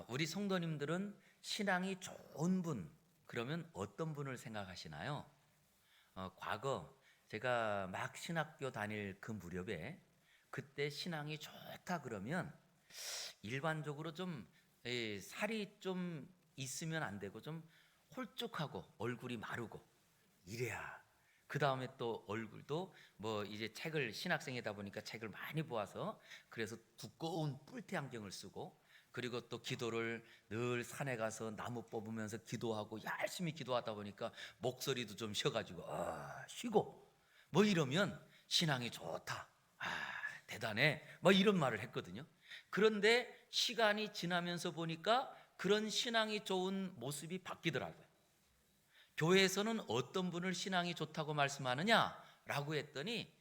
우리 성도님들은 신앙이 좋은 분, 그러면 어떤 분을 생각하시나요? 과거 제가 막 신학교 다닐 그 무렵에 그때 신앙이 좋다 그러면 일반적으로 좀 살이 좀 있으면 안 되고 좀 홀쭉하고 얼굴이 마르고 이래야, 그 다음에 또 얼굴도 뭐 이제 책을, 신학생이다 보니까 책을 많이 보아서 그래서 두꺼운 뿔테 안경을 쓰고, 그리고 또 기도를 늘 산에 가서 나무 뽑으면서 기도하고 열심히 기도하다 보니까 목소리도 좀 쉬어가지고 쉬고 뭐 이러면 신앙이 좋다, 대단해, 뭐 이런 말을 했거든요. 그런데 시간이 지나면서 보니까 그런 신앙이 좋은 모습이 바뀌더라고요. 교회에서는 어떤 분을 신앙이 좋다고 말씀하느냐라고 했더니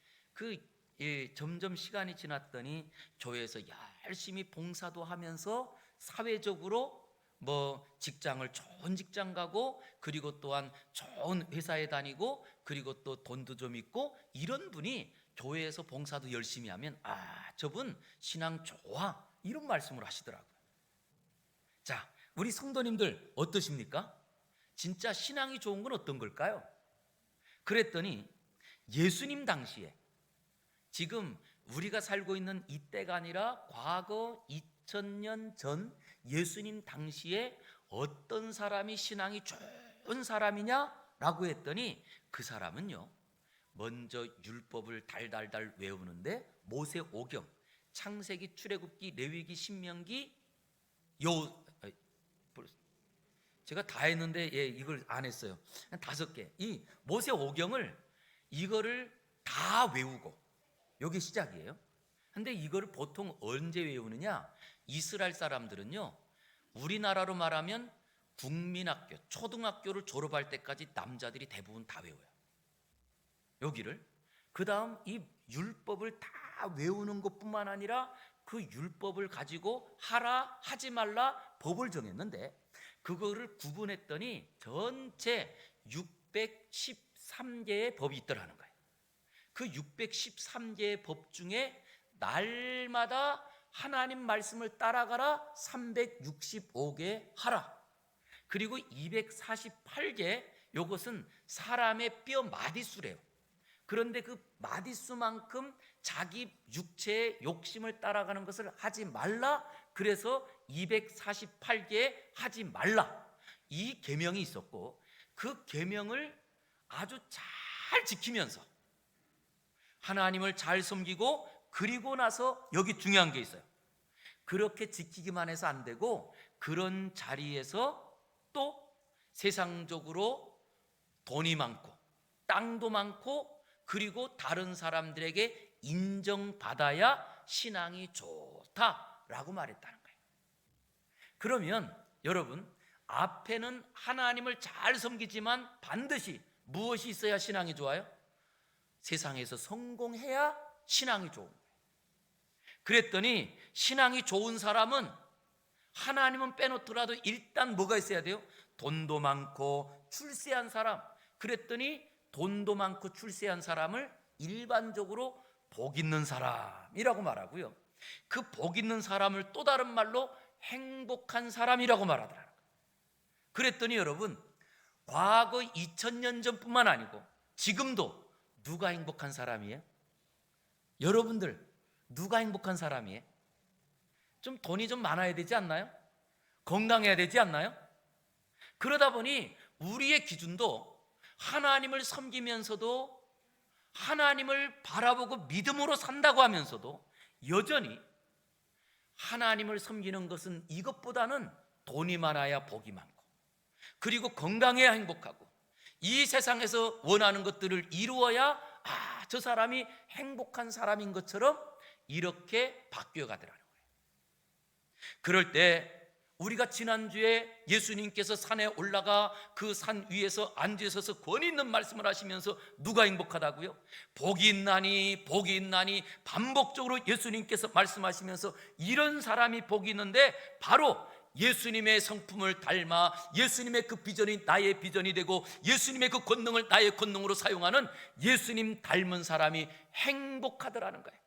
점점 시간이 지났더니 교회에서 열심히 봉사도 하면서 사회적으로 뭐 직장을, 좋은 직장 가고, 그리고 또한 좋은 회사에 다니고, 그리고 또 돈도 좀 있고, 이런 분이 교회에서 봉사도 열심히 하면 저분 신앙 좋아, 이런 말씀을 하시더라고요. 자, 우리 성도님들 어떠십니까? 진짜 신앙이 좋은 건 어떤 걸까요? 그랬더니 예수님 당시에, 지금 우리가 살고 있는 이때가 아니라 과거 2000년 전 예수님 당시에 어떤 사람이 신앙이 좋은 사람이냐라고 했더니 그 사람은요, 먼저 율법을 달달달 외우는데 모세오경, 창세기, 출애굽기, 레위기, 신명기, 제가 다 했는데 이걸 안 했어요. 한 5개. 이 모세오경을 이거를 다 외우고, 여기 시작이에요. 근데 이거를 보통 언제 외우느냐? 이스라엘 사람들은요, 우리나라로 말하면 국민학교, 초등학교를 졸업할 때까지 남자들이 대부분 다 외워요, 여기를. 그 다음 이 율법을 다 외우는 것뿐만 아니라 그 율법을 가지고 하라 하지 말라 법을 정했는데, 그거를 구분했더니 전체 613개의 법이 있더라는 거예요. 그 613개의 법 중에 날마다 하나님 말씀을 따라가라 365개 하라, 그리고 248개, 요것은 사람의 뼈 마디수래요. 그런데 그 마디수만큼 자기 육체의 욕심을 따라가는 것을 하지 말라, 그래서 248개 하지 말라, 이 계명이 있었고, 그 계명을 아주 잘 지키면서 하나님을 잘 섬기고, 그리고 나서 여기 중요한 게 있어요. 그렇게 지키기만 해서 안 되고, 그런 자리에서 또 세상적으로 돈이 많고 땅도 많고, 그리고 다른 사람들에게 인정받아야 신앙이 좋다라고 말했다는 거예요. 그러면 여러분, 앞에는 하나님을 잘 섬기지만 반드시 무엇이 있어야 신앙이 좋아요? 세상에서 성공해야 신앙이 좋은 거예요. 그랬더니 신앙이 좋은 사람은, 하나님은 빼놓더라도 일단 뭐가 있어야 돼요? 돈도 많고 출세한 사람. 그랬더니 돈도 많고 출세한 사람을 일반적으로 복 있는 사람이라고 말하고요, 그 복 있는 사람을 또 다른 말로 행복한 사람이라고 말하더라고요. 그랬더니 여러분, 과거 2000년 전뿐만 아니고 지금도 누가 행복한 사람이에요? 여러분들 누가 행복한 사람이에요? 좀 돈이 좀 많아야 되지 않나요? 건강해야 되지 않나요? 그러다 보니 우리의 기준도 하나님을 섬기면서도, 하나님을 바라보고 믿음으로 산다고 하면서도 여전히 하나님을 섬기는 것은 이것보다는 돈이 많아야 복이 많고, 그리고 건강해야 행복하고, 이 세상에서 원하는 것들을 이루어야 저 사람이 행복한 사람인 것처럼 이렇게 바뀌어 가더라는 거예요. 그럴 때 우리가 지난주에 예수님께서 산에 올라가 그 산 위에서 앉으셔서 권위 있는 말씀을 하시면서 누가 행복하다고요? 복이 있나니 복이 있나니 반복적으로 예수님께서 말씀하시면서, 이런 사람이 복이 있는데 바로 예수님의 성품을 닮아 예수님의 그 비전이 나의 비전이 되고, 예수님의 그 권능을 나의 권능으로 사용하는 예수님 닮은 사람이 행복하더라는 거예요.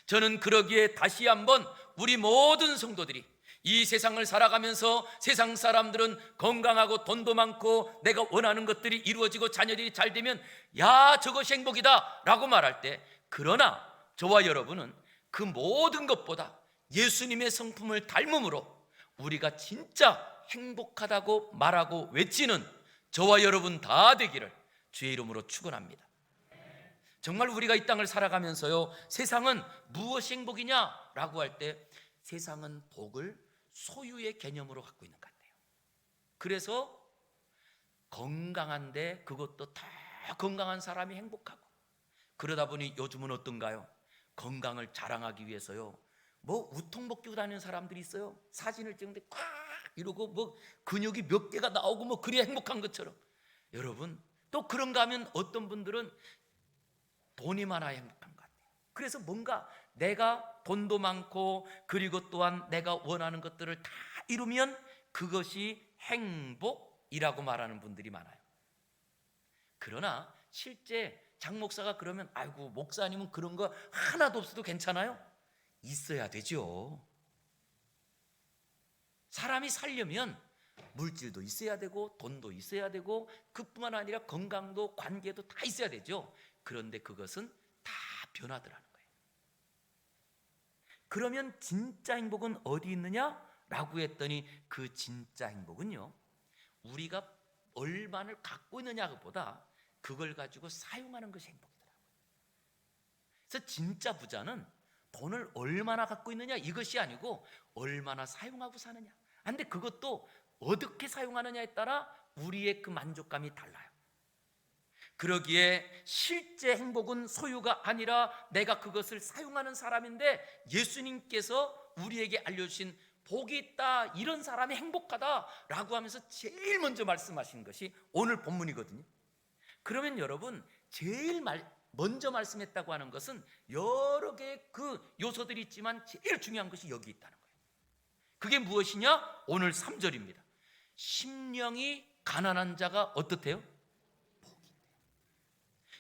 저는 그러기에 다시 한번 우리 모든 성도들이 이 세상을 살아가면서 세상 사람들은 건강하고 돈도 많고 내가 원하는 것들이 이루어지고 자녀들이 잘 되면 야, 저것이 행복이다 라고 말할 때, 그러나 저와 여러분은 그 모든 것보다 예수님의 성품을 닮음으로 우리가 진짜 행복하다고 말하고 외치는 저와 여러분 다 되기를 주의 이름으로 축원합니다. 정말 우리가 이 땅을 살아가면서요, 세상은 무엇이 행복이냐라고 할 때 세상은 복을 소유의 개념으로 갖고 있는 것 같아요. 그래서 건강한데 그것도 다 건강한 사람이 행복하고, 그러다 보니 요즘은 어떤가요? 건강을 자랑하기 위해서요, 뭐 우통 벗기고 다니는 사람들이 있어요. 사진을 찍는데 꽉 이러고 뭐 근육이 몇 개가 나오고 뭐 그래야 행복한 것처럼. 여러분, 또 그런가 하면 어떤 분들은 돈이 많아야 행복한 것 같아요. 그래서 뭔가 내가 돈도 많고 그리고 또한 내가 원하는 것들을 다 이루면 그것이 행복이라고 말하는 분들이 많아요. 그러나 실제 장 목사가 그러면 아이고 목사님은 그런 거 하나도 없어도 괜찮아요? 있어야 되죠. 사람이 살려면 물질도 있어야 되고 돈도 있어야 되고 그뿐만 아니라 건강도 관계도 다 있어야 되죠. 그런데 그것은 다 변화더라는 거예요. 그러면 진짜 행복은 어디 있느냐라고 했더니 그 진짜 행복은요, 우리가 얼마를 갖고 있느냐보다 그걸 가지고 사용하는 것이 행복이더라고요. 그래서 진짜 부자는 돈을 얼마나 갖고 있느냐 이것이 아니고 얼마나 사용하고 사느냐. 근데 그것도 어떻게 사용하느냐에 따라 우리의 그 만족감이 달라요. 그러기에 실제 행복은 소유가 아니라 내가 그것을 사용하는 사람인데, 예수님께서 우리에게 알려주신 복이 있다, 이런 사람이 행복하다라고 하면서 제일 먼저 말씀하신 것이 오늘 본문이거든요. 그러면 여러분, 제일 먼저 말씀했다고 하는 것은 여러 개의 그 요소들이 있지만 제일 중요한 것이 여기 있다는 거예요. 그게 무엇이냐? 오늘 3절입니다. 심령이 가난한 자가 어떻대요?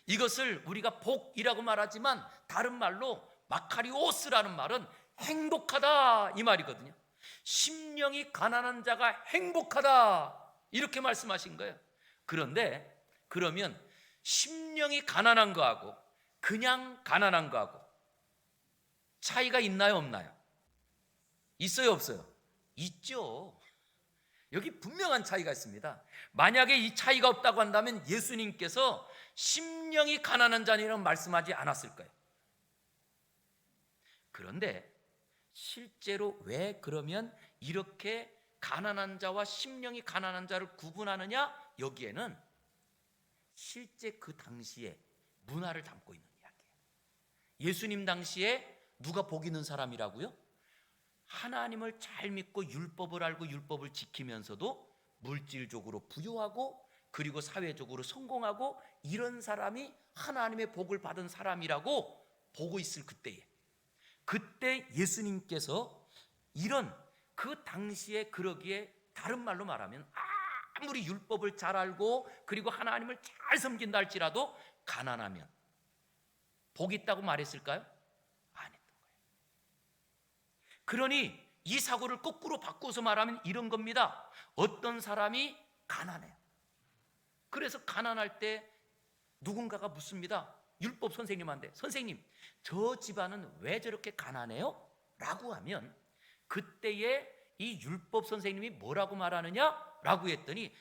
이것을 우리가 복이라고 말하지만 다른 말로 마카리오스라는 말은 행복하다 이 말이거든요. 심령이 가난한 자가 행복하다 이렇게 말씀하신 거예요. 그런데 그러면 심령이 가난한 거하고 그냥 가난한 거하고 차이가 있나요, 없나요? 있어요, 없어요? 있죠. 여기 분명한 차이가 있습니다. 만약에 이 차이가 없다고 한다면 예수님께서 심령이 가난한 자니라는 말씀하지 않았을 거예요. 그런데 실제로 왜 그러면 이렇게 가난한 자와 심령이 가난한 자를 구분하느냐? 여기에는 실제 그 당시에 문화를 담고 있는 이야기예요. 예수님 당시에 누가 복 있는 사람이라고요? 하나님을 잘 믿고 율법을 알고 율법을 지키면서도 물질적으로 부유하고 그리고 사회적으로 성공하고 이런 사람이 하나님의 복을 받은 사람이라고 보고 있을 그때에, 그때 예수님께서 이런 그 당시에 그러기에 다른 말로 말하면 아무리 율법을 잘 알고 그리고 하나님을 잘 섬긴다 할지라도 가난하면 복 있다고 말했을까요? 안 했던 거예요. 그러니 이 사고를 거꾸로 바꿔서 말하면 이런 겁니다. 어떤 사람이 가난해요. 그래서 가난할 때 누군가가 묻습니다. 율법 선생님한테, 선생님 저 집안은 왜 저렇게 가난해요? 라고 하면 그때에 이 율법 선생님이 뭐라고 말하느냐? 라고 했더니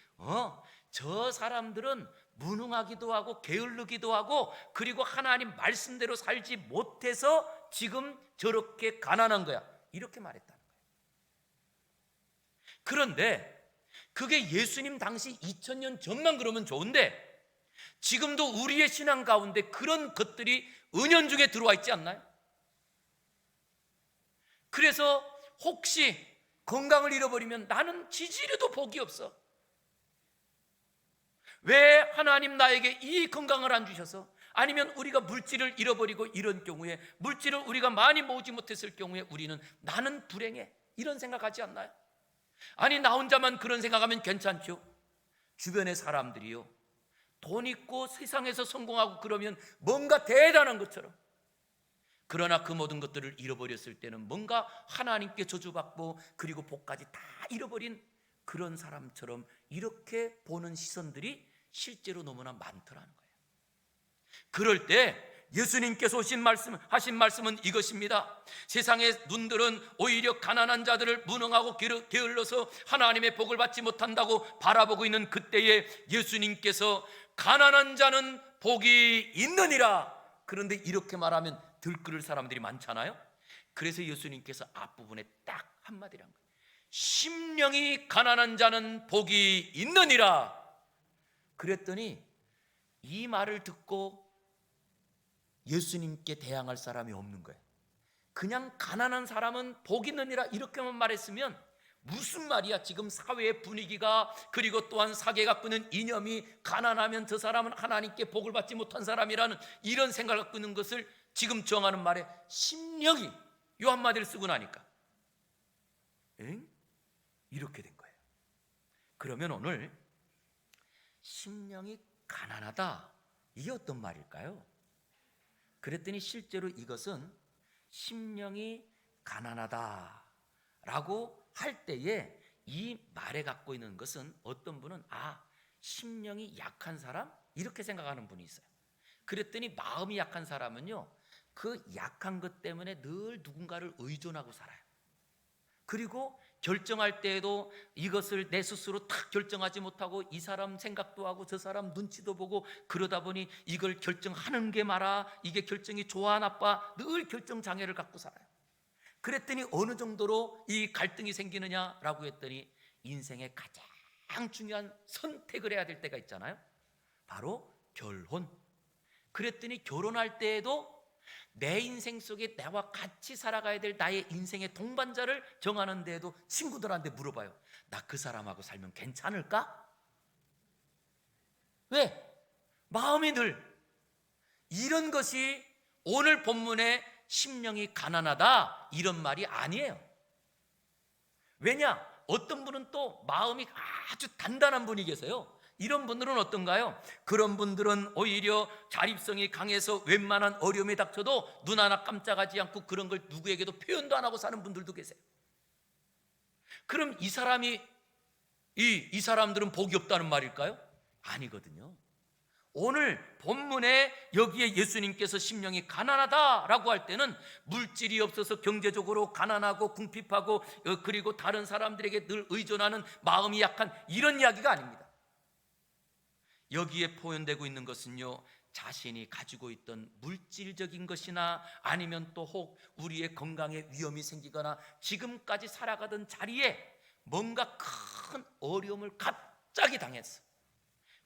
저 사람들은 무능하기도 하고 게을르기도 하고 그리고 하나님 말씀대로 살지 못해서 지금 저렇게 가난한 거야, 이렇게 말했다는 거예요. 그런데 그게 예수님 당시 2000년 전만 그러면 좋은데 지금도 우리의 신앙 가운데 그런 것들이 은연중에 들어와 있지 않나요? 그래서 혹시 건강을 잃어버리면 나는 지지려도 복이 없어, 왜 하나님 나에게 이 건강을 안 주셔서, 아니면 우리가 물질을 잃어버리고 이런 경우에 물질을 우리가 많이 모으지 못했을 경우에 우리는 나는 불행해, 이런 생각하지 않나요? 아니 나 혼자만 그런 생각하면 괜찮죠. 주변의 사람들이요, 돈 있고 세상에서 성공하고 그러면 뭔가 대단한 것처럼, 그러나 그 모든 것들을 잃어버렸을 때는 뭔가 하나님께 저주받고 그리고 복까지 다 잃어버린 그런 사람처럼 이렇게 보는 시선들이 실제로 너무나 많더라는 거예요. 그럴 때 예수님께서 하신 말씀은 이것입니다. 세상의 눈들은 오히려 가난한 자들을 무능하고 게을러서 하나님의 복을 받지 못한다고 바라보고 있는 그때에 예수님께서 가난한 자는 복이 있느니라. 그런데 이렇게 말하면 들끓을 사람들이 많잖아요. 그래서 예수님께서 앞부분에 딱 한마디를 한 거예요. 심령이 가난한 자는 복이 있느니라. 그랬더니 이 말을 듣고 예수님께 대항할 사람이 없는 거예요. 그냥 가난한 사람은 복 있느니라 이렇게만 말했으면 무슨 말이야, 지금 사회의 분위기가 그리고 또한 사계가 끄는 이념이 가난하면 저 사람은 하나님께 복을 받지 못한 사람이라는 이런 생각을 갖고 있는 것을 지금 정하는 말에 심령이 요 한마디를 쓰고 나니까 이렇게 된 거예요. 그러면 오늘 심령이 가난하다, 이게 어떤 말일까요? 그랬더니 실제로 이것은 심령이 가난하다라고 할 때에 이 말에 갖고 있는 것은 어떤 분은 심령이 약한 사람? 이렇게 생각하는 분이 있어요. 그랬더니 마음이 약한 사람은요, 그 약한 것 때문에 늘 누군가를 의존하고 살아요. 그리고 결정할 때에도 이것을 내 스스로 탁 결정하지 못하고 이 사람 생각도 하고 저 사람 눈치도 보고 그러다 보니 이걸 결정하는 게 말아, 이게 결정이 좋아 나빠, 늘 결정 장애를 갖고 살아요. 그랬더니 어느 정도로 이 갈등이 생기느냐라고 했더니 인생의 가장 중요한 선택을 해야 될 때가 있잖아요. 바로 결혼. 그랬더니 결혼할 때에도 내 인생 속에 나와 같이 살아가야 될 나의 인생의 동반자를 정하는 데에도 친구들한테 물어봐요. 나 그 사람하고 살면 괜찮을까? 왜? 마음이 늘 이런 것이 오늘 본문의 심령이 가난하다 이런 말이 아니에요. 왜냐? 어떤 분은 또 마음이 아주 단단한 분이 계세요. 이런 분들은 어떤가요? 그런 분들은 오히려 자립성이 강해서 웬만한 어려움이 닥쳐도 눈 하나 깜짝하지 않고 그런 걸 누구에게도 표현도 안 하고 사는 분들도 계세요. 그럼 이 사람들은 복이 없다는 말일까요? 아니거든요. 오늘 본문에 여기에 예수님께서 심령이 가난하다라고 할 때는 물질이 없어서 경제적으로 가난하고 궁핍하고 그리고 다른 사람들에게 늘 의존하는 마음이 약한 이런 이야기가 아닙니다. 여기에 포함되고 있는 것은요, 자신이 가지고 있던 물질적인 것이나 아니면 또 혹 우리의 건강에 위험이 생기거나 지금까지 살아가던 자리에 뭔가 큰 어려움을 갑자기 당했어.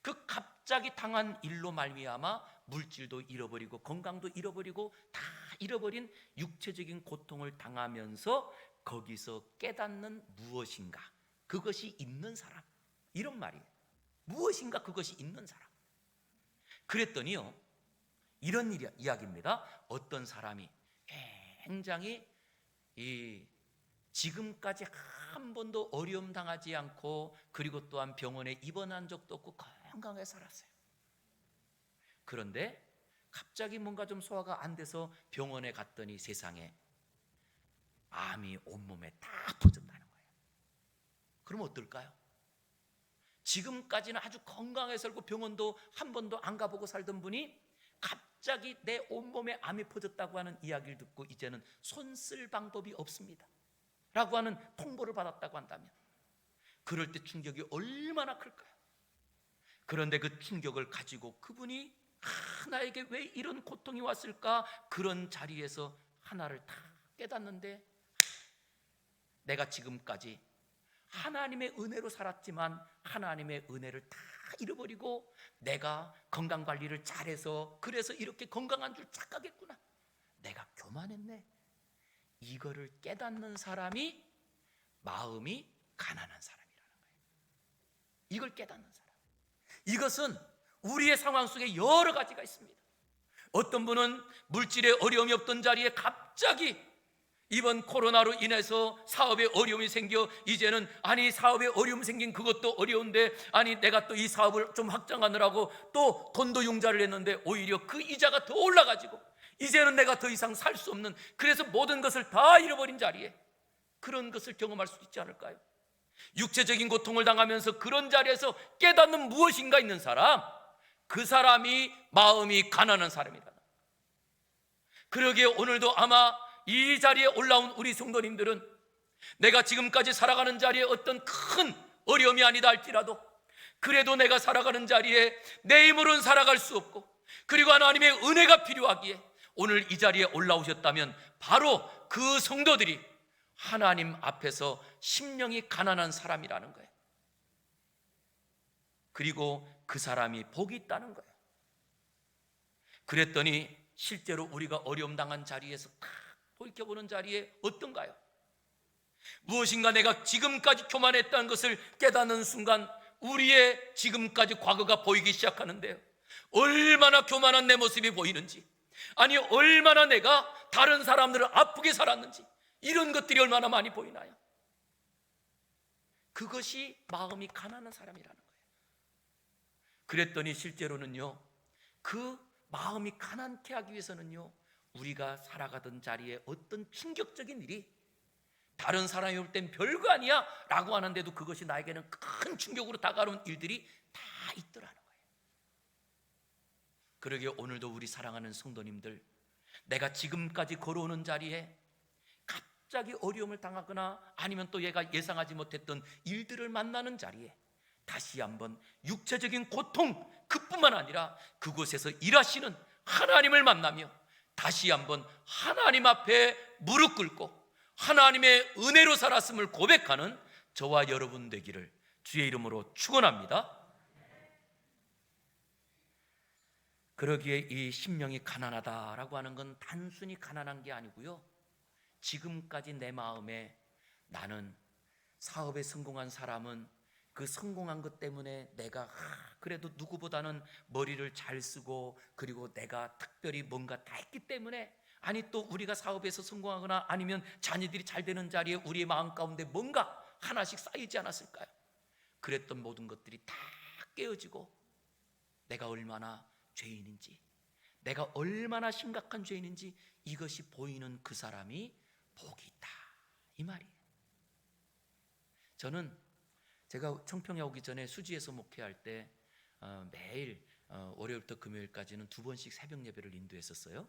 그 갑자기 당한 일로 말미암아 물질도 잃어버리고 건강도 잃어버리고 다 잃어버린 육체적인 고통을 당하면서 거기서 깨닫는 무엇인가, 그것이 있는 사람, 이런 말이에요. 무엇인가 그것이 있는 사람. 그랬더니요, 이런 이야기입니다. 어떤 사람이 굉장히 지금까지 한 번도 어려움 당하지 않고 그리고 또한 병원에 입원한 적도 없고 건강하게 살았어요. 그런데 갑자기 뭔가 좀 소화가 안 돼서 병원에 갔더니 세상에 암이 온몸에 다 퍼졌다는 거예요. 그럼 어떨까요? 지금까지는 아주 건강하게 살고 병원도 한 번도 안 가보고 살던 분이 갑자기 내 온몸에 암이 퍼졌다고 하는 이야기를 듣고 이제는 손 쓸 방법이 없습니다 라고 하는 통보를 받았다고 한다면 그럴 때 충격이 얼마나 클까요? 그런데 그 충격을 가지고 그분이 나에게 왜 이런 고통이 왔을까? 그런 자리에서 하나를 다 깨닫는데, 내가 지금까지 하나님의 은혜로 살았지만 하나님의 은혜를 다 잃어버리고 내가 건강관리를 잘해서 그래서 이렇게 건강한 줄 착각했구나, 내가 교만했네, 이거를 깨닫는 사람이 마음이 가난한 사람이라는 거예요. 이걸 깨닫는 사람. 이것은 우리의 상황 속에 여러 가지가 있습니다. 어떤 분은 물질에 어려움이 없던 자리에 갑자기 이번 코로나로 인해서 사업에 어려움이 생겨 이제는 사업에 어려움 생긴 그것도 어려운데 내가 또 이 사업을 좀 확장하느라고 또 돈도 융자를 했는데 오히려 그 이자가 더 올라가지고 이제는 내가 더 이상 살 수 없는, 그래서 모든 것을 다 잃어버린 자리에 그런 것을 경험할 수 있지 않을까요? 육체적인 고통을 당하면서 그런 자리에서 깨닫는 무엇인가 있는 사람, 그 사람이 마음이 가난한 사람이다. 그러기에 오늘도 아마 이 자리에 올라온 우리 성도님들은 내가 지금까지 살아가는 자리에 어떤 큰 어려움이 아니다 할지라도 그래도 내가 살아가는 자리에 내 힘으로는 살아갈 수 없고, 그리고 하나님의 은혜가 필요하기에 오늘 이 자리에 올라오셨다면 바로 그 성도들이 하나님 앞에서 심령이 가난한 사람이라는 거예요. 그리고 그 사람이 복이 있다는 거예요. 그랬더니 실제로 우리가 어려움 당한 자리에서 딱 돌이켜보는 자리에 어떤가요? 무엇인가 내가 지금까지 교만했다는 것을 깨닫는 순간 우리의 지금까지 과거가 보이기 시작하는데요, 얼마나 교만한 내 모습이 보이는지, 아니 얼마나 내가 다른 사람들을 아프게 살았는지, 이런 것들이 얼마나 많이 보이나요? 그것이 마음이 가난한 사람이라는 거예요. 그랬더니 실제로는요, 그 마음이 가난케 하기 위해서는요, 우리가 살아가던 자리에 어떤 충격적인 일이 다른 사람이 볼 땐 별거 아니야 라고 하는데도 그것이 나에게는 큰 충격으로 다가오는 일들이 다 있더라는 거예요. 그러기에 오늘도 우리 사랑하는 성도님들, 내가 지금까지 걸어오는 자리에 갑자기 어려움을 당하거나 아니면 또 얘가 예상하지 못했던 일들을 만나는 자리에 다시 한번 육체적인 고통, 그뿐만 아니라 그곳에서 일하시는 하나님을 만나며 다시 한번 하나님 앞에 무릎 꿇고 하나님의 은혜로 살았음을 고백하는 저와 여러분 되기를 주의 이름으로 축원합니다. 그러기에 이 심령이 가난하다라고 하는 건 단순히 가난한 게 아니고요, 지금까지 내 마음에 나는 사업에 성공한 사람은 그 성공한 것 때문에 내가 그래도 누구보다는 머리를 잘 쓰고 그리고 내가 특별히 뭔가 다 했기 때문에, 아니 또 우리가 사업에서 성공하거나 아니면 자녀들이 잘 되는 자리에 우리의 마음 가운데 뭔가 하나씩 쌓이지 않았을까요? 그랬던 모든 것들이 다 깨어지고 내가 얼마나 죄인인지, 내가 얼마나 심각한 죄인인지 이것이 보이는 그 사람이 복이 있다, 이 말이에요. 저는 제가 청평에 오기 전에 수지에서 목회할 때 매일 월요일부터 금요일까지는 2번씩 새벽 예배를 인도했었어요.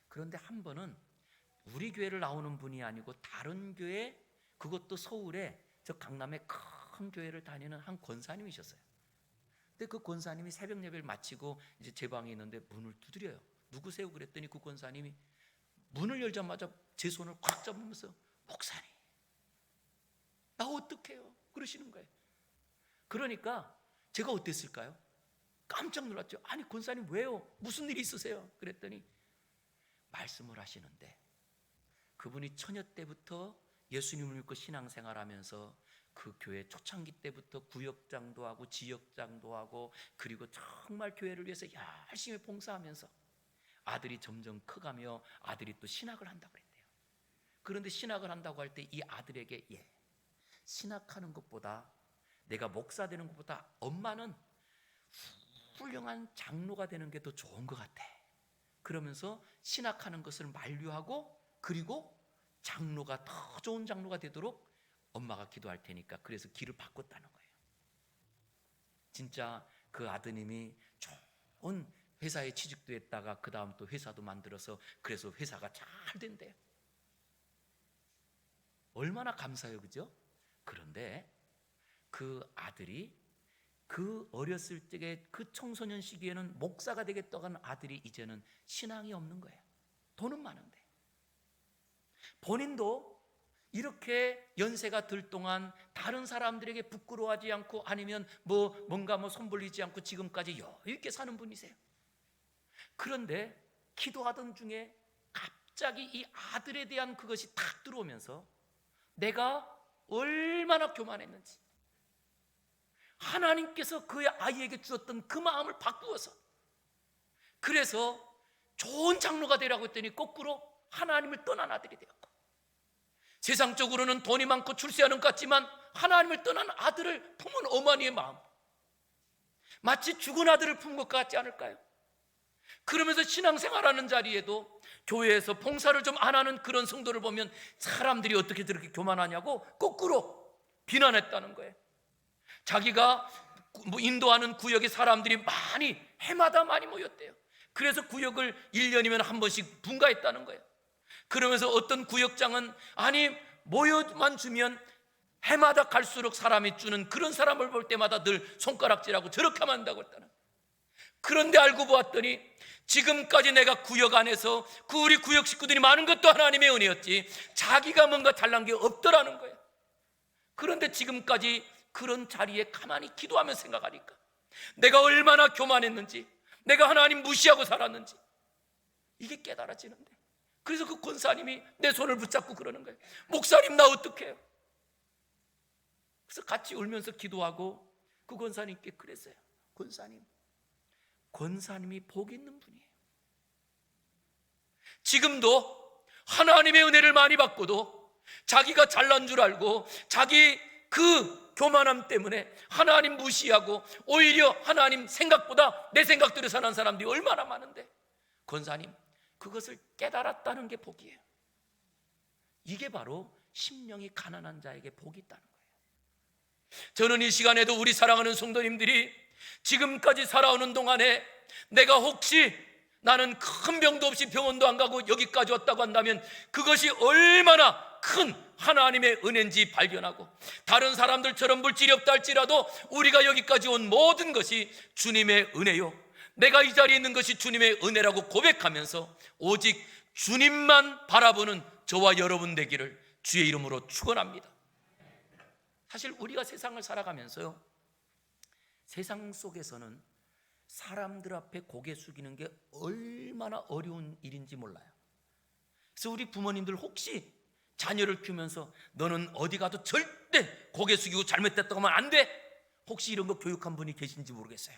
그런데 한 번은 우리 교회를 나오는 분이 아니고 다른 교회, 그것도 서울에 저 강남에 큰 교회를 다니는 한 권사님이셨어요. 근데 그 권사님이 새벽 예배를 마치고 이제 제 방에 있는데 문을 두드려요. 누구세요? 그랬더니 그 권사님이 문을 열자마자 제 손을 꽉 잡으면서 목사님, 나 어떡해요? 그러시는 거예요. 그러니까 제가 어땠을까요? 깜짝 놀랐죠. 아니 권사님 왜요? 무슨 일이 있으세요? 그랬더니 말씀을 하시는데 그분이 처녀 때부터 예수님을 믿고 신앙생활하면서 그 교회 초창기 때부터 구역장도 하고 지역장도 하고 그리고 정말 교회를 위해서 열심히 봉사하면서 아들이 점점 커가며 아들이 또 신학을 한다고 그랬대요. 그런데 신학을 한다고 할 때 이 아들에게 신학하는 것보다, 내가 목사 되는 것보다 엄마는 훌륭한 장로가 되는 게 더 좋은 것 같아. 그러면서 신학하는 것을 만류하고 그리고 장로가 더 좋은 장로가 되도록 엄마가 기도할 테니까 그래서 길을 바꿨다는 거예요. 진짜 그 아드님이 좋은 회사에 취직도 했다가 그 다음 또 회사도 만들어서 그래서 회사가 잘 된대요. 얼마나 감사해요, 그죠? 그런데 그 아들이 그 어렸을 적에 그 청소년 시기에는 목사가 되겠다고 하는 아들이 이제는 신앙이 없는 거예요. 돈은 많은데 본인도 이렇게 연세가 들 동안 다른 사람들에게 부끄러워하지 않고 아니면 뭔가 손 벌리지 않고 지금까지 여유 있게 사는 분이세요. 그런데 기도하던 중에 갑자기 이 아들에 대한 그것이 탁 들어오면서 내가 얼마나 교만했는지, 하나님께서 그의 아이에게 주었던 그 마음을 바꾸어서 그래서 좋은 장로가 되라고 했더니 거꾸로 하나님을 떠난 아들이 되었고, 세상적으로는 돈이 많고 출세하는 것 같지만 하나님을 떠난 아들을 품은 어머니의 마음, 마치 죽은 아들을 품은 것 같지 않을까요? 그러면서 신앙생활하는 자리에도 교회에서 봉사를 좀 안 하는 그런 성도를 보면 사람들이 어떻게 저렇게 교만하냐고 거꾸로 비난했다는 거예요. 자기가 인도하는 구역에 사람들이 많이 해마다 많이 모였대요. 그래서 구역을 1년이면 한 번씩 분가했다는 거예요. 그러면서 어떤 구역장은 아니 모여만 주면 해마다 갈수록 사람이 주는 그런 사람을 볼 때마다 늘 손가락질하고 저렇게 하면 한다고 했다는 거예요. 그런데 알고 보았더니 지금까지 내가 구역 안에서 우리 구역 식구들이 많은 것도 하나님의 은혜였지 자기가 뭔가 잘난 게 없더라는 거예요. 그런데 지금까지 그런 자리에 가만히 기도하며 생각하니까 내가 얼마나 교만했는지, 내가 하나님 무시하고 살았는지 이게 깨달아지는데, 그래서 그 권사님이 내 손을 붙잡고 그러는 거예요. 목사님 나 어떡해요? 그래서 같이 울면서 기도하고 그 권사님께 그랬어요. 권사님이 복 있는 분이에요. 지금도 하나님의 은혜를 많이 받고도 자기가 잘난 줄 알고 자기 그 교만함 때문에 하나님 무시하고 오히려 하나님 생각보다 내 생각대로 사는 사람들이 얼마나 많은데, 권사님 그것을 깨달았다는 게 복이에요. 이게 바로 심령이 가난한 자에게 복이 있다는 거예요. 저는 이 시간에도 우리 사랑하는 성도님들이 지금까지 살아오는 동안에 내가 혹시 나는 큰 병도 없이 병원도 안 가고 여기까지 왔다고 한다면 그것이 얼마나 큰 하나님의 은혜인지 발견하고, 다른 사람들처럼 물질이 없다 할지라도 우리가 여기까지 온 모든 것이 주님의 은혜요, 내가 이 자리에 있는 것이 주님의 은혜라고 고백하면서 오직 주님만 바라보는 저와 여러분 되기를 주의 이름으로 축원합니다. 사실 우리가 세상을 살아가면서요, 세상 속에서는 사람들 앞에 고개 숙이는 게 얼마나 어려운 일인지 몰라요. 그래서 우리 부모님들 혹시 자녀를 키우면서 너는 어디 가도 절대 고개 숙이고 잘못됐다고 하면 안 돼, 혹시 이런 거 교육한 분이 계신지 모르겠어요.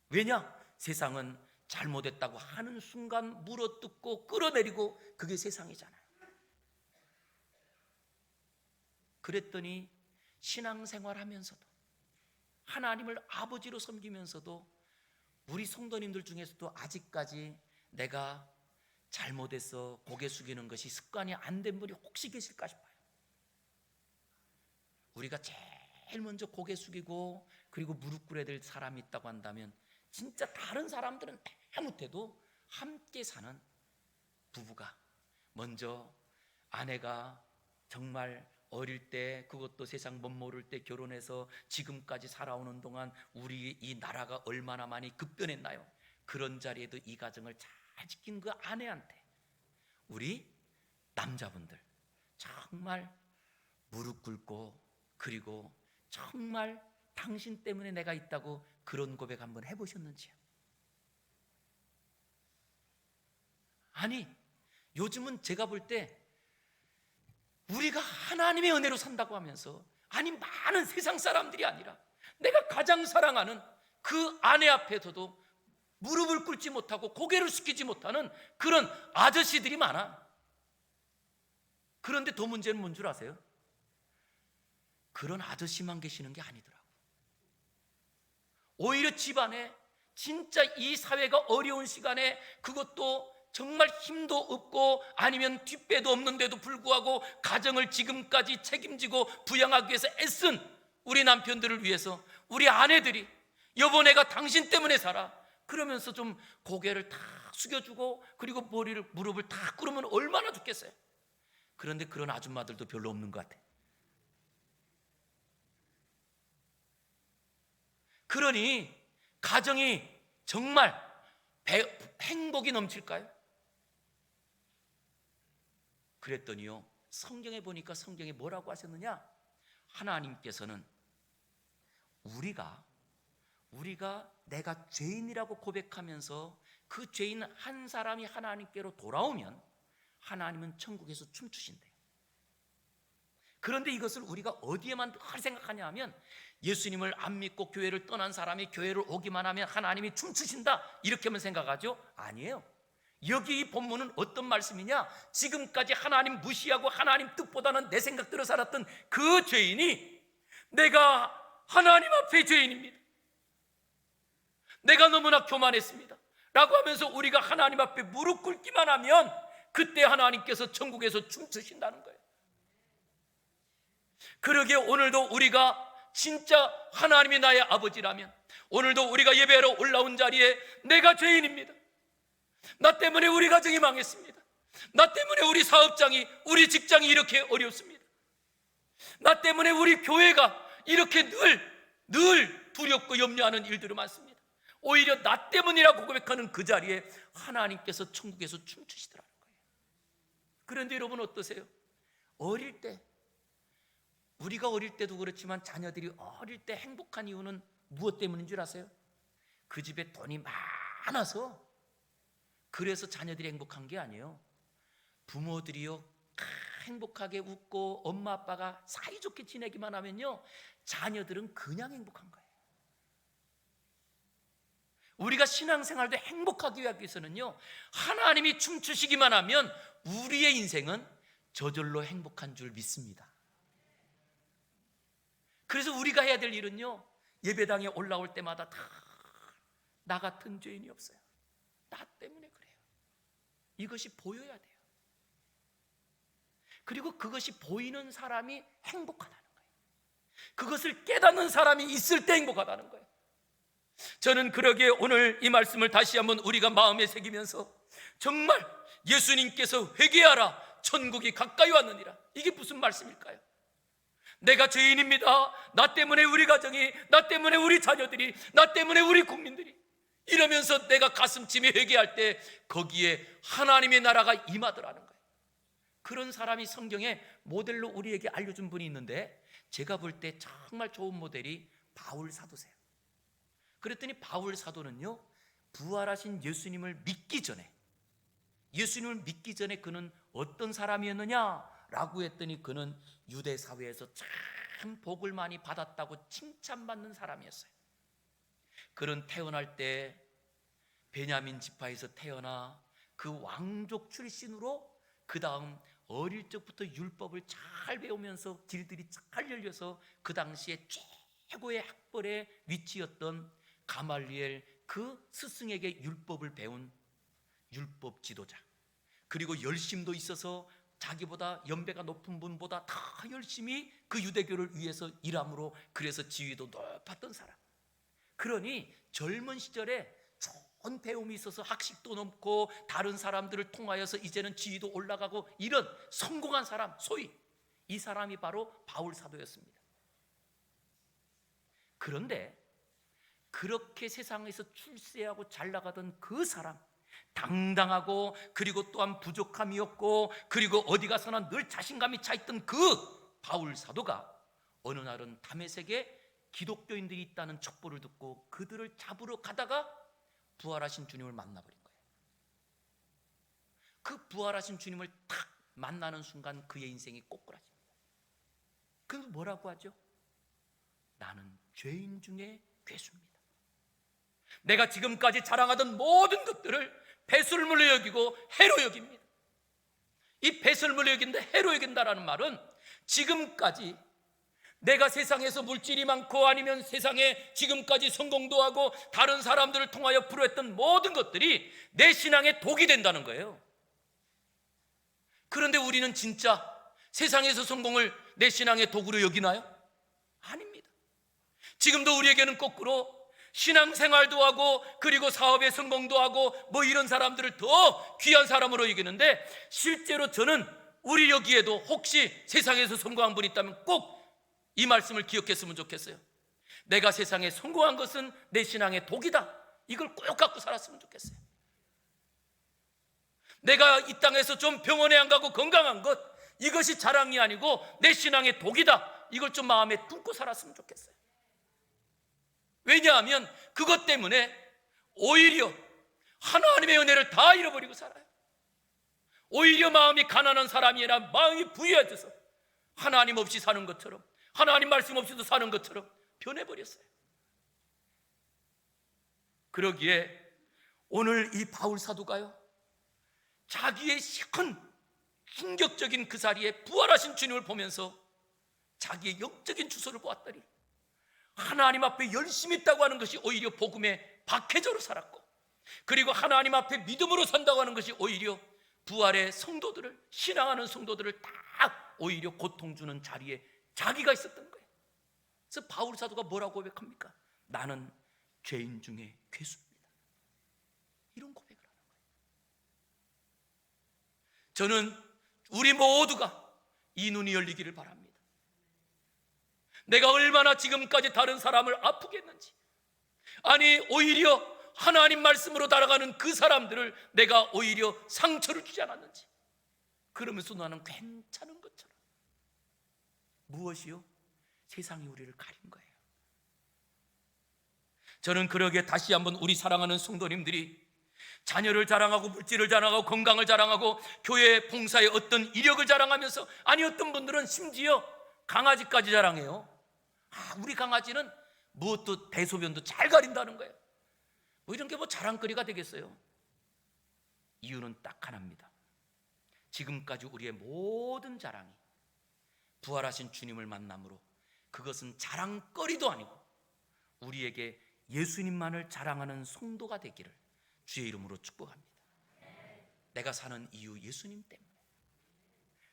왜냐? 세상은 잘못했다고 하는 순간 물어뜯고 끌어내리고 그게 세상이잖아요. 그랬더니 신앙생활 하면서도 하나님을 아버지로 섬기면서도 우리 성도님들 중에서도 아직까지 내가 잘못해서 고개 숙이는 것이 습관이 안 된 분이 혹시 계실까 싶어요. 우리가 제일 먼저 고개 숙이고 그리고 무릎 꿇어야 될 사람이 있다고 한다면 진짜 다른 사람들은 다 못해도 함께 사는 부부가 먼저, 아내가 정말 어릴 때, 그것도 세상 못 모를 때 결혼해서 지금까지 살아오는 동안 우리 이 나라가 얼마나 많이 급변했나요? 그런 자리에도 이 가정을 잘 지킨 그 아내한테 우리 남자분들 정말 무릎 꿇고, 그리고 정말 당신 때문에 내가 있다고 그런 고백 한번 해보셨는지요? 아니, 요즘은 제가 볼 때 우리가 하나님의 은혜로 산다고 하면서, 아니 많은 세상 사람들이 아니라 내가 가장 사랑하는 그 아내 앞에서도 무릎을 꿇지 못하고 고개를 숙이지 못하는 그런 아저씨들이 많아. 그런데 더 문제는 뭔 줄 아세요? 그런 아저씨만 계시는 게 아니더라고. 오히려 집안에 진짜 이 사회가 어려운 시간에, 그것도 정말 힘도 없고 아니면 뒷배도 없는데도 불구하고 가정을 지금까지 책임지고 부양하기 위해서 애쓴 우리 남편들을 위해서 우리 아내들이 여보 내가 당신 때문에 살아 그러면서 좀 고개를 다 숙여주고 그리고 무릎을 다 꿇으면 얼마나 좋겠어요. 그런데 그런 아줌마들도 별로 없는 것 같아. 그러니 가정이 정말 행복이 넘칠까요? 그랬더니요, 성경에 보니까 성경에 뭐라고 하셨느냐? 하나님께서는 우리가 내가 죄인이라고 고백하면서 그 죄인 한 사람이 하나님께로 돌아오면 하나님은 천국에서 춤추신대요. 그런데 이것을 우리가 어디에만 늘 생각하냐 하면, 예수님을 안 믿고 교회를 떠난 사람이 교회를 오기만 하면 하나님이 춤추신다 이렇게만 생각하죠? 아니에요. 여기 이 본문은 어떤 말씀이냐? 지금까지 하나님 무시하고 하나님 뜻보다는 내 생각대로 살았던 그 죄인이 내가 하나님 앞에 죄인입니다. 내가 너무나 교만했습니다. 라고 하면서 우리가 하나님 앞에 무릎 꿇기만 하면 그때 하나님께서 천국에서 춤추신다는 거예요. 그러기에 오늘도 우리가 진짜 하나님이 나의 아버지라면, 오늘도 우리가 예배하러 올라온 자리에 내가 죄인입니다, 나 때문에 우리 가정이 망했습니다, 나 때문에 우리 사업장이, 우리 직장이 이렇게 어렵습니다, 나 때문에 우리 교회가 이렇게 늘 두렵고 염려하는 일들이 많습니다. 오히려 나 때문이라고 고백하는 그 자리에 하나님께서 천국에서 춤추시더라는 거예요. 그런데 여러분 어떠세요? 어릴 때, 우리가 어릴 때도 그렇지만 자녀들이 어릴 때 행복한 이유는 무엇 때문인 줄 아세요? 그 집에 돈이 많아서, 그래서 자녀들이 행복한 게 아니에요. 부모들이요 행복하게 웃고 엄마 아빠가 사이좋게 지내기만 하면요, 자녀들은 그냥 행복한 거예요. 우리가 신앙생활도 행복하기 위해서는요, 하나님이 춤추시기만 하면 우리의 인생은 저절로 행복한 줄 믿습니다. 그래서 우리가 해야 될 일은요, 예배당에 올라올 때마다 다 나 같은 죄인이 없어요, 나 때문에 그래요, 이것이 보여야 돼요. 그리고 그것이 보이는 사람이 행복하다는 거예요. 그것을 깨닫는 사람이 있을 때 행복하다는 거예요. 저는 그러기에 오늘 이 말씀을 다시 한번 우리가 마음에 새기면서, 정말 예수님께서 회개하라 천국이 가까이 왔느니라, 이게 무슨 말씀일까요? 내가 죄인입니다, 나 때문에 우리 가정이, 나 때문에 우리 자녀들이, 나 때문에 우리 국민들이, 이러면서 내가 가슴침에 회개할 때 거기에 하나님의 나라가 임하더라는 거예요. 그런 사람이 성경에 모델로 우리에게 알려준 분이 있는데, 제가 볼 때 정말 좋은 모델이 바울 사도세요. 그랬더니 바울 사도는요, 부활하신 예수님을 믿기 전에, 예수님을 믿기 전에 그는 어떤 사람이었느냐라고 했더니 그는 유대 사회에서 참 복을 많이 받았다고 칭찬받는 사람이었어요. 그는 태어날 때 베냐민 지파에서 태어나 그 왕족 출신으로, 그 다음 어릴 적부터 율법을 잘 배우면서 길들이 잘 열려서 그 당시에 최고의 학벌의 위치였던 가말리엘 그 스승에게 율법을 배운 율법 지도자, 그리고 열심도 있어서 자기보다 연배가 높은 분보다 더 열심히 그 유대교를 위해서 일함으로, 그래서 지위도 높았던 사람. 그러니 젊은 시절에 좋은 배움이 있어서 학식도 높고 다른 사람들을 통하여서 이제는 지위도 올라가고 이런 성공한 사람, 소위 이 사람이 바로 바울 사도였습니다. 그런데 그렇게 세상에서 출세하고 잘 나가던 그 사람, 당당하고, 그리고 또한 부족함이 없고, 그리고 어디 가서나 늘 자신감이 차있던 그 바울 사도가 어느 날은 다메섹에 기독교인들이 있다는 첩보를 듣고 그들을 잡으러 가다가 부활하신 주님을 만나버린 거예요. 그 부활하신 주님을 탁 만나는 순간 그의 인생이 꼬꾸라집니다. 그래서 뭐라고 하죠? 나는 죄인 중에 괴수입니다. 내가 지금까지 자랑하던 모든 것들을 배설물로 여기고 해로 여깁니다. 이 배설물로 여긴다, 해로 여긴다라는 말은 지금까지 내가 세상에서 물질이 많고 아니면 세상에 지금까지 성공도 하고 다른 사람들을 통하여 부러했던 모든 것들이 내 신앙에 독이 된다는 거예요. 그런데 우리는 진짜 세상에서 성공을 내 신앙의 도구로 여기나요? 아닙니다. 지금도 우리에게는 거꾸로 신앙생활도 하고 그리고 사업에 성공도 하고 뭐 이런 사람들을 더 귀한 사람으로 여기는데, 실제로 저는 우리 여기에도 혹시 세상에서 성공한 분이 있다면 꼭 이 말씀을 기억했으면 좋겠어요. 내가 세상에 성공한 것은 내 신앙의 독이다, 이걸 꼭 갖고 살았으면 좋겠어요. 내가 이 땅에서 좀 병원에 안 가고 건강한 것, 이것이 자랑이 아니고 내 신앙의 독이다, 이걸 좀 마음에 품고 살았으면 좋겠어요. 왜냐하면 그것 때문에 오히려 하나님의 은혜를 다 잃어버리고 살아요. 오히려 마음이 가난한 사람이 아니라 마음이 부유해져서 하나님 없이 사는 것처럼, 하나님 말씀 없이도 사는 것처럼 변해버렸어요. 그러기에 오늘 이 바울 사도가요, 자기의 큰 충격적인 그 자리에 부활하신 주님을 보면서 자기의 영적인 주소를 보았더니 하나님 앞에 열심히 있다고 하는 것이 오히려 복음의 박해자로 살았고, 그리고 하나님 앞에 믿음으로 산다고 하는 것이 오히려 부활의 성도들을, 신앙하는 성도들을 딱 오히려 고통 주는 자리에 자기가 있었던 거예요. 그래서 바울 사도가 뭐라고 고백합니까? 나는 죄인 중에 괴수입니다. 이런 고백을 하는 거예요. 저는 우리 모두가 이 눈이 열리기를 바랍니다. 내가 얼마나 지금까지 다른 사람을 아프게 했는지, 아니 오히려 하나님 말씀으로 달아가는 그 사람들을 내가 오히려 상처를 주지 않았는지, 그러면서 나는 괜찮은 것처럼. 무엇이요? 세상이 우리를 가린 거예요. 저는 그러기에 다시 한번 우리 사랑하는 성도님들이 자녀를 자랑하고 물질을 자랑하고 건강을 자랑하고 교회 봉사의 어떤 이력을 자랑하면서, 아니 어떤 분들은 심지어 강아지까지 자랑해요. 우리 강아지는 무엇도 대소변도 잘 가린다는 거예요. 뭐 이런 게 뭐 자랑거리가 되겠어요? 이유는 딱 하나입니다. 지금까지 우리의 모든 자랑이 부활하신 주님을 만남으로 그것은 자랑거리도 아니고 우리에게 예수님만을 자랑하는 성도가 되기를 주의 이름으로 축복합니다. 내가 사는 이유 예수님 때문에,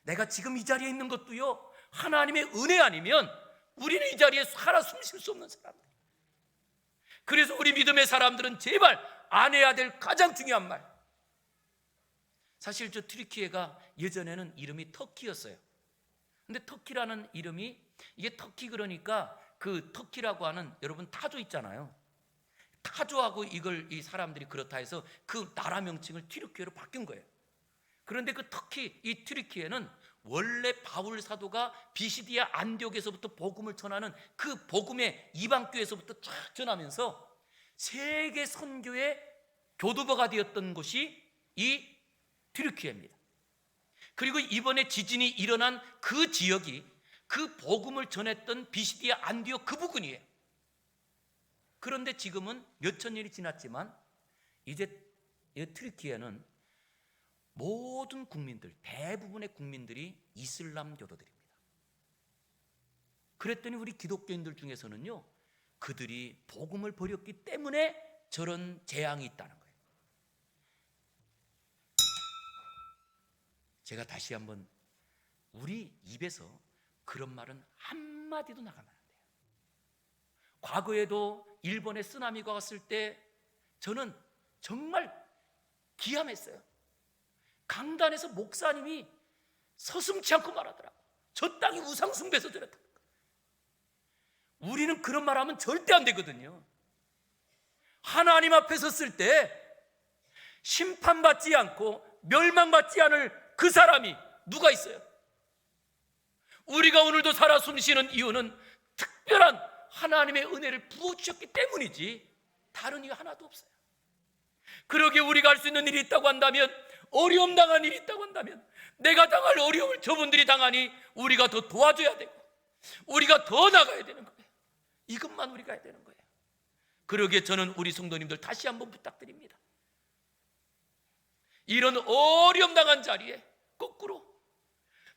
내가 지금 이 자리에 있는 것도요 하나님의 은혜 아니면 우리는 이 자리에 살아 숨 쉴 수 없는 사람들. 그래서 우리 믿음의 사람들은 제발 안 해야 될 가장 중요한 말, 사실 저 튀르키예가 예전에는 이름이 터키였어요. 근데 터키라는 이름이, 이게 터키 그러니까 그 터키라고 하는, 여러분 타조 있잖아요. 타조하고 이걸 이 사람들이 그렇다 해서 그 나라 명칭을 튀르키예로 바뀐 거예요. 그런데 그 터키, 이 튀르키예는 원래 바울 사도가 비시디아 안디옥에서부터 복음을 전하는 그 복음의 이방교에서부터 쫙 전하면서 세계 선교의 교두보가 되었던 곳이 이 튀르키예입니다. 그리고 이번에 지진이 일어난 그 지역이 그 복음을 전했던 비시디아 안디옥 그 부근이에요. 그런데 지금은 몇천 년이 지났지만 이제 이 튀르키예는 모든 국민들, 대부분의 국민들이 이슬람 교도들입니다. 그랬더니 우리 기독교인들 중에서는요, 그들이 복음을 버렸기 때문에 저런 재앙이 있다는 거예요. 제가 다시 한번, 우리 입에서 그런 말은 한마디도 나가면 안 돼요. 과거에도 일본에 쓰나미가 왔을 때 저는 정말 기함했어요. 강단에서 목사님이 서슴지 않고 말하더라고. 저 땅이 우상숭배해서 저랬다. 우리는 그런 말하면 절대 안 되거든요. 하나님 앞에 섰을 때 심판받지 않고 멸망받지 않을 그 사람이 누가 있어요? 우리가 오늘도 살아 숨쉬는 이유는 특별한 하나님의 은혜를 부어주셨기 때문이지 다른 이유 하나도 없어요. 그러기에 우리가 할 수 있는 일이 있다고 한다면, 어려움 당한 일이 있다고 한다면, 내가 당할 어려움을 저분들이 당하니 우리가 더 도와줘야 되고 우리가 더 나가야 되는 거예요. 이것만 우리가 해야 되는 거예요. 그러기에 저는 우리 성도님들 다시 한번 부탁드립니다. 이런 어려움 당한 자리에 거꾸로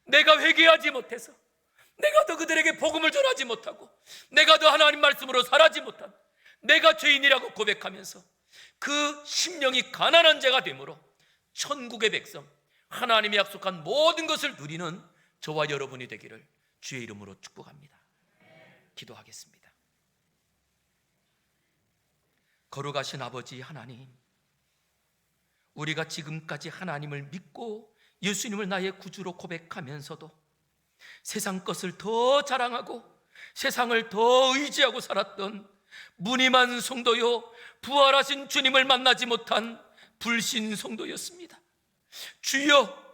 내가 회개하지 못해서, 내가 더 그들에게 복음을 전하지 못하고, 내가 더 하나님 말씀으로 살아지 못한 내가 죄인이라고 고백하면서 그 심령이 가난한 자가 되므로 천국의 백성, 하나님이 약속한 모든 것을 누리는 저와 여러분이 되기를 주의 이름으로 축복합니다. 기도하겠습니다. 거룩하신 아버지 하나님, 우리가 지금까지 하나님을 믿고 예수님을 나의 구주로 고백하면서도 세상 것을 더 자랑하고 세상을 더 의지하고 살았던 무늬만 성도요, 부활하신 주님을 만나지 못한 불신 성도였습니다. 주여,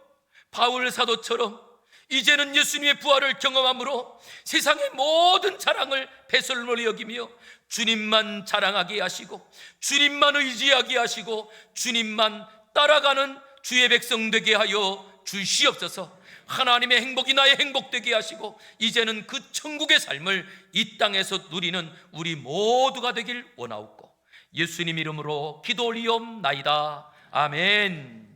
바울 사도처럼 이제는 예수님의 부활을 경험함으로 세상의 모든 자랑을 배설물로 여기며 주님만 자랑하게 하시고 주님만 의지하게 하시고 주님만 따라가는 주의 백성 되게 하여 주시옵소서. 하나님의 행복이 나의 행복 되게 하시고 이제는 그 천국의 삶을 이 땅에서 누리는 우리 모두가 되길 원하옵고 예수님 이름으로 기도 올리옵나이다. 아멘.